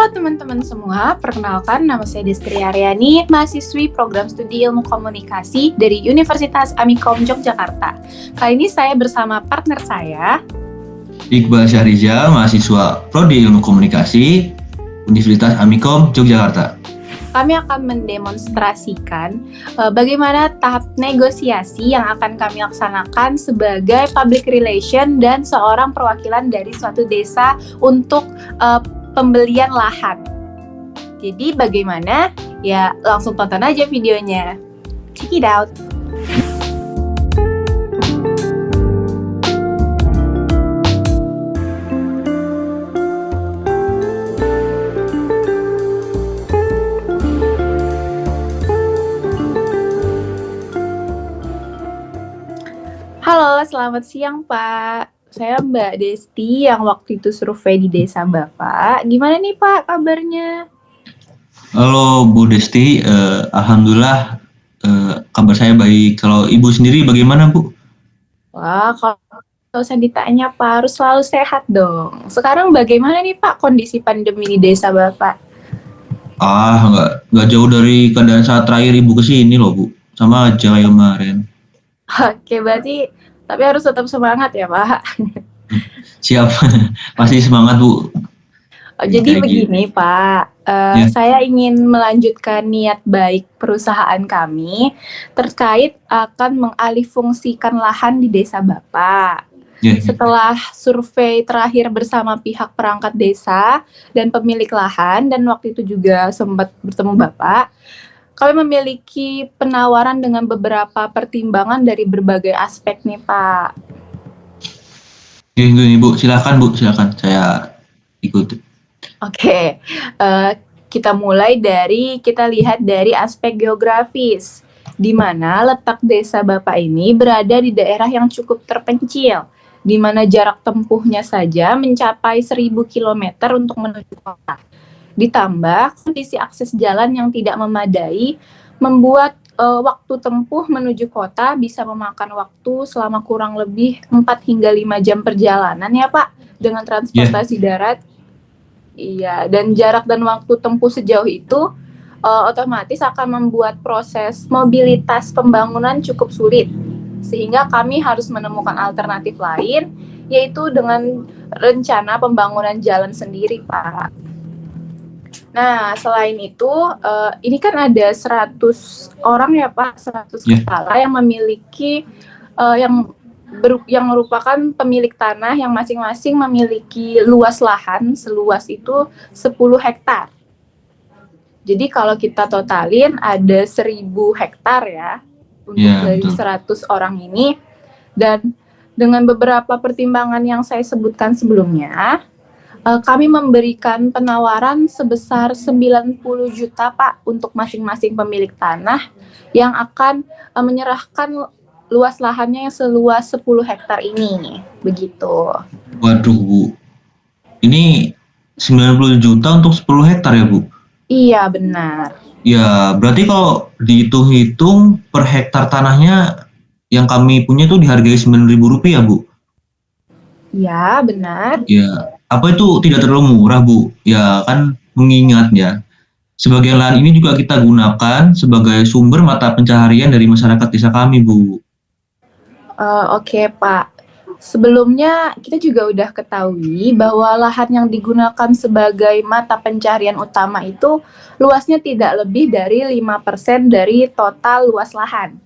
Halo teman-teman semua, perkenalkan nama saya Destri Aryani, mahasiswi program studi ilmu komunikasi dari Universitas Amikom Yogyakarta. Kali ini saya bersama partner saya, Iqbal Syahriza, mahasiswa Prodi Ilmu Komunikasi, Universitas Amikom Yogyakarta. Kami akan mendemonstrasikan bagaimana tahap negosiasi yang akan kami laksanakan sebagai public relation dan seorang perwakilan dari suatu desa untuk pembelian lahan. Jadi bagaimana? Ya langsung tonton aja videonya. Check it out. Halo, selamat siang Pak. Saya Mbak Desti yang waktu itu survei di desa Bapak. Gimana nih Pak kabarnya? Halo Bu Desti, alhamdulillah kabar saya baik. Kalau Ibu sendiri bagaimana Bu? Wah, kalau usah ditanya Pak, harus selalu sehat dong. Sekarang bagaimana nih Pak kondisi pandemi di desa Bapak? Nggak jauh dari keadaan saat terakhir Ibu kesini loh Bu. Sama aja kayak kemarin. Oke, berarti tapi harus tetap semangat ya Pak. Siap, pasti semangat Bu. Jadi begini Pak, saya ingin melanjutkan niat baik perusahaan kami terkait akan mengalihfungsikan lahan di desa Bapak. Setelah survei terakhir bersama pihak perangkat desa dan pemilik lahan, dan waktu itu juga sempat bertemu Bapak, kami memiliki penawaran dengan beberapa pertimbangan dari berbagai aspek nih Pak. Gini Bu, silakan saya ikut. Oke, kita mulai kita lihat dari aspek geografis, di mana letak desa Bapak ini berada di daerah yang cukup terpencil, di mana jarak tempuhnya saja mencapai 1.000 km untuk menuju kota. Ditambah kondisi akses jalan yang tidak memadai, membuat waktu tempuh menuju kota bisa memakan waktu selama kurang lebih 4 hingga 5 jam perjalanan ya Pak, dengan transportasi darat. Iya, dan jarak dan waktu tempuh sejauh itu otomatis akan membuat proses mobilitas pembangunan cukup sulit, sehingga kami harus menemukan alternatif lain, yaitu dengan rencana pembangunan jalan sendiri Pak. Nah, selain itu, ini kan ada 100 orang ya Pak, 100 kepala yang memiliki, yang merupakan pemilik tanah yang masing-masing memiliki luas lahan seluas itu 10 hektar. Jadi kalau kita totalin ada 1.000 hektar ya, untuk dari 100 orang ini. Dan dengan beberapa pertimbangan yang saya sebutkan sebelumnya, kami memberikan penawaran sebesar 90 juta Pak untuk masing-masing pemilik tanah yang akan menyerahkan luas lahannya yang seluas 10 hektar ini, begitu. Waduh Bu, ini 90 juta untuk 10 hektar ya Bu? Iya benar. Ya berarti kalau dihitung-hitung per hektar tanahnya yang kami punya itu dihargai Rp9.000 Bu? Ya benar. Ya, apa itu tidak terlalu murah Bu? Ya kan mengingat ya, sebagian lahan ini juga kita gunakan sebagai sumber mata pencaharian dari masyarakat desa kami Bu. Oke Pak, sebelumnya kita juga udah ketahui bahwa lahan yang digunakan sebagai mata pencaharian utama itu luasnya tidak lebih dari 5% dari total luas lahan.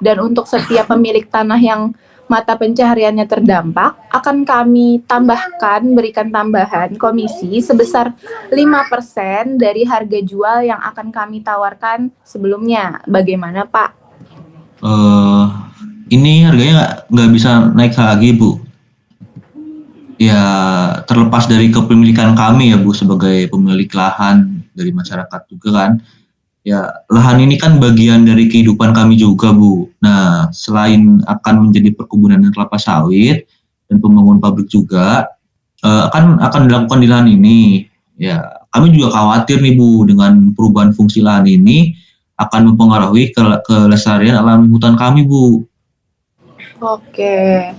Dan untuk setiap pemilik tanah yang mata pencahariannya terdampak, akan kami berikan tambahan komisi sebesar 5% dari harga jual yang akan kami tawarkan sebelumnya. Bagaimana Pak? Ini harganya nggak bisa naik lagi Bu. Ya terlepas dari kepemilikan kami ya Bu, sebagai pemilik lahan dari masyarakat juga kan. Ya lahan ini kan bagian dari kehidupan kami juga Bu. Nah selain akan menjadi perkebunan dan kelapa sawit dan pembangunan pabrik juga akan dilakukan di lahan ini. Ya kami juga khawatir nih Bu, dengan perubahan fungsi lahan ini akan mempengaruhi kelestarian alam hutan kami Bu. Oke.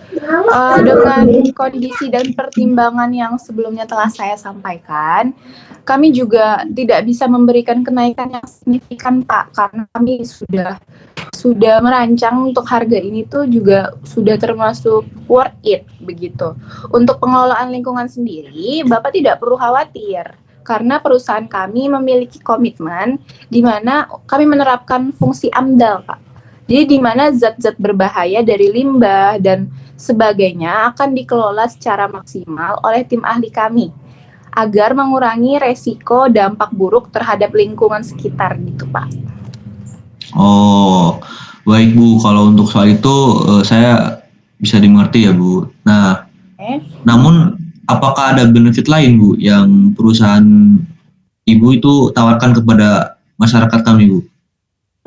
Dengan kondisi dan pertimbangan yang sebelumnya telah saya sampaikan, kami juga tidak bisa memberikan kenaikan yang signifikan, Pak, karena kami sudah merancang untuk harga ini tuh juga sudah termasuk worth it begitu. Untuk pengelolaan lingkungan sendiri, Bapak tidak perlu khawatir karena perusahaan kami memiliki komitmen di mana kami menerapkan fungsi AMDAL, Pak. Jadi di mana zat-zat berbahaya dari limbah dan sebagainya akan dikelola secara maksimal oleh tim ahli kami agar mengurangi resiko dampak buruk terhadap lingkungan sekitar gitu, Pak. Oh, baik Bu. Kalau untuk soal itu saya bisa dimengerti ya Bu. Nah, namun apakah ada benefit lain Bu yang perusahaan Ibu itu tawarkan kepada masyarakat kami Bu?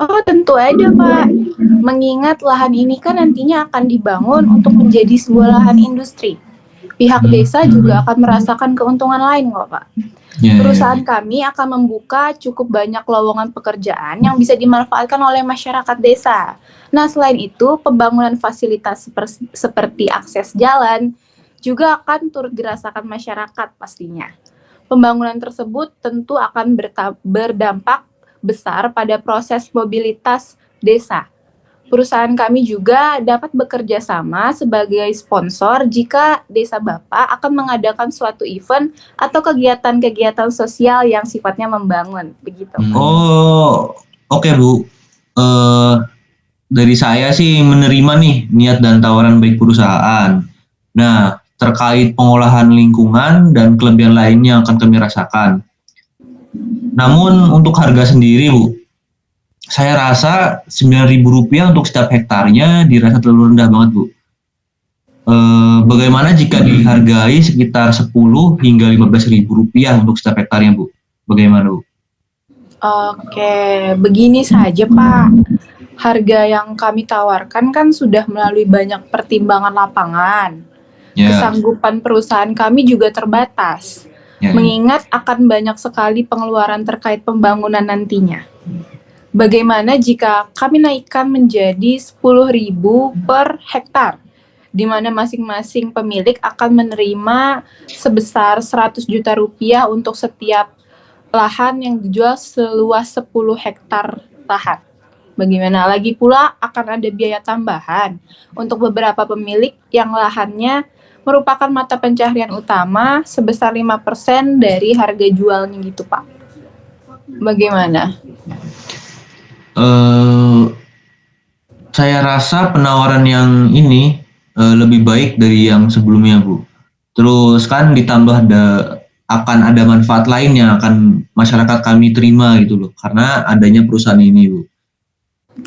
Oh, tentu aja, Pak. Mengingat lahan ini kan nantinya akan dibangun untuk menjadi sebuah lahan industri. Pihak desa juga akan merasakan keuntungan lain kok, Pak. Perusahaan kami akan membuka cukup banyak lowongan pekerjaan yang bisa dimanfaatkan oleh masyarakat desa. Nah, selain itu, pembangunan fasilitas seperti akses jalan juga akan turut dirasakan masyarakat pastinya. Pembangunan tersebut tentu akan berdampak besar pada proses mobilitas desa. Perusahaan kami juga dapat bekerja sama sebagai sponsor jika desa Bapak akan mengadakan suatu event atau kegiatan-kegiatan sosial yang sifatnya membangun, begitu. Oh, oke Bu. Dari saya sih menerima nih niat dan tawaran baik perusahaan. Nah, terkait pengolahan lingkungan dan kelebihan lainnya yang akan kami rasakan. Namun untuk harga sendiri Bu, saya rasa Rp9.000 untuk setiap hektarnya dirasa terlalu rendah banget Bu. Bagaimana jika dihargai sekitar 10 hingga Rp15.000 untuk setiap hektarnya Bu? Bagaimana Bu? Oke, begini saja Pak. Harga yang kami tawarkan kan sudah melalui banyak pertimbangan lapangan. Kesanggupan perusahaan kami juga terbatas. Mengingat akan banyak sekali pengeluaran terkait pembangunan nantinya. Bagaimana jika kami naikkan menjadi 10.000 per hektar, di mana masing-masing pemilik akan menerima sebesar Rp100 juta untuk setiap lahan yang dijual seluas 10 hektar lahan. Bagaimana? Lagi pula akan ada biaya tambahan untuk beberapa pemilik yang lahannya merupakan mata pencaharian utama sebesar 5% dari harga jualnya gitu Pak. Bagaimana? Saya rasa penawaran yang ini lebih baik dari yang sebelumnya Bu. Terus kan ditambah akan ada manfaat lain yang akan masyarakat kami terima gitu loh, karena adanya perusahaan ini Bu.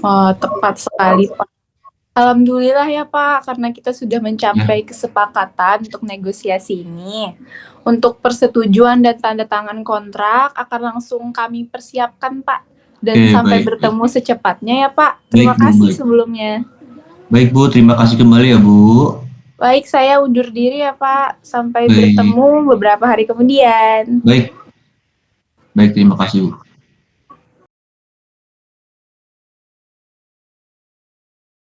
Oh, tepat sekali Pak. Alhamdulillah ya Pak, karena kita sudah mencapai kesepakatan untuk negosiasi ini. Untuk persetujuan dan tanda tangan kontrak akan langsung kami persiapkan Pak. Dan sampai bertemu secepatnya ya Pak. Terima kasih sebelumnya. Baik Bu, terima kasih kembali ya Bu. Baik, saya undur diri ya Pak. Sampai bertemu beberapa hari kemudian. Baik, terima kasih Bu.